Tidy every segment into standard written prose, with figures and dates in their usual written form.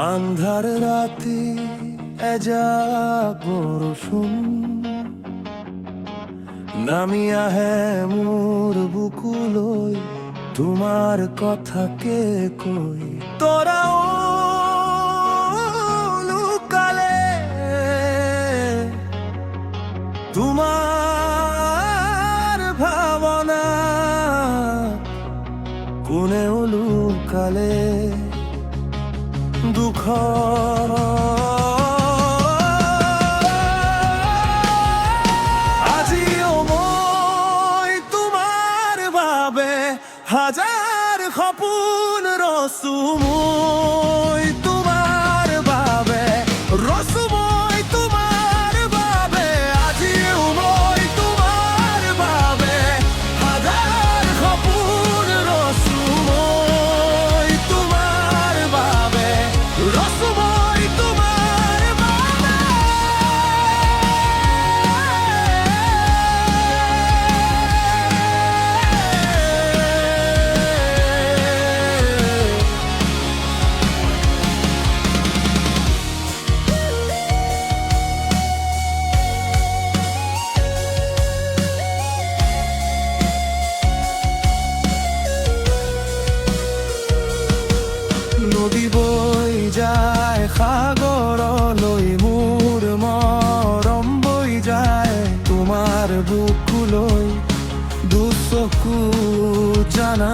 আন্ধার রাতে এজাক বরষুণ নামিয়া হে মোর বুকুলৈ তোমার কথা কে কই তোরা লুকালে তোমার ভাবনা কোনে লুকালে দুঃখ আজিও মই তোমার বাবে হাজার সপোন ৰচো মই তোমার বাবে ৰচো মই তোমার বাবে আজিও মই তোমার বাবে হাজার সপোন ৰচো মই তোমার বাবে ৰচো মই তোমার বাবে নদী বৈ যায় সাগৰলৈ মোৰ মৰম বৈ যায় তোমাৰ বুকুলৈ দুচকু জানা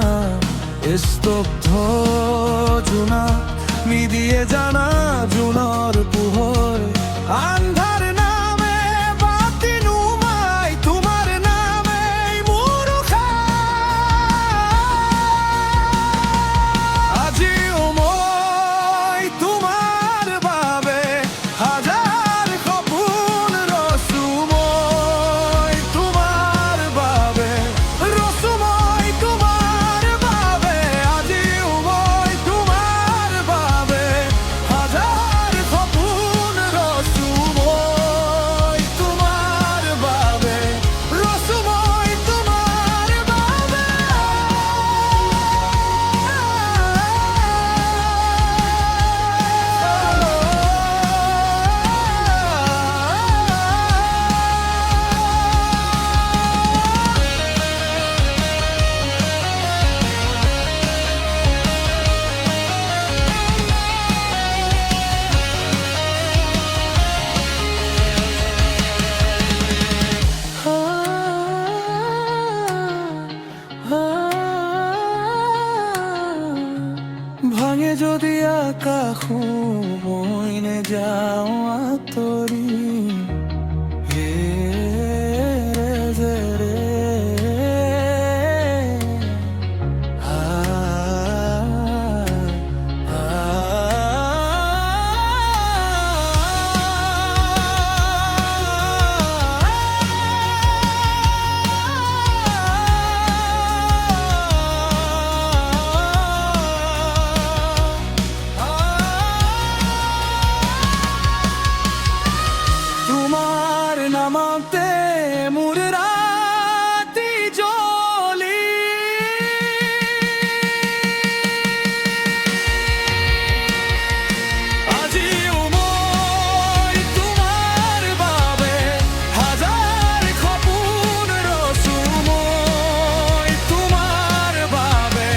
স্তব্ধ জোনা মিদিয়ে জানা জোনৰ পোহৰ আন্ধাৰ নামে বাতি নুমাই তোমাৰ নামে মোৰ আজিও মই তোমার বাবে হাজার সপোন ৰচো মই তোমার বাবে ৰচো মই তোমার বাবে আজিও মই তোমার বাবে হাজার সপোন ৰচো মই তোমার বাবে ৰচো মই তোমার বাবে ভাঙে যদি আকাশো মই নেযাওঁ আঁতৰি হে যে ৰে আ, আ, তোমার নামাতে মোর রাতি জ্বলি আজিও মই তোমার বাবে হাজার সপোন ৰচো মই তোমার বাবে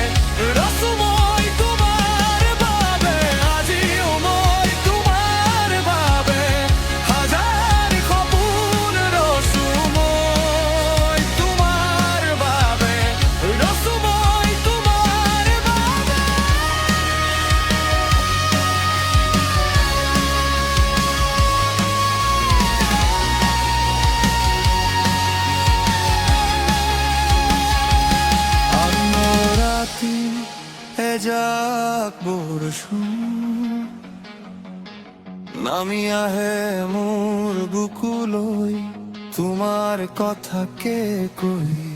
ৰচো মই তোমার বাবে আজিও মই তোমার বাবে হাজার সপোন ৰচো মই তোমার বাবে ৰচো মই তোমার বাবে রাতি এজাক বৰষুণ নামিয়া হে মোৰ বুকুলৈ তোমাৰ কথা কে কই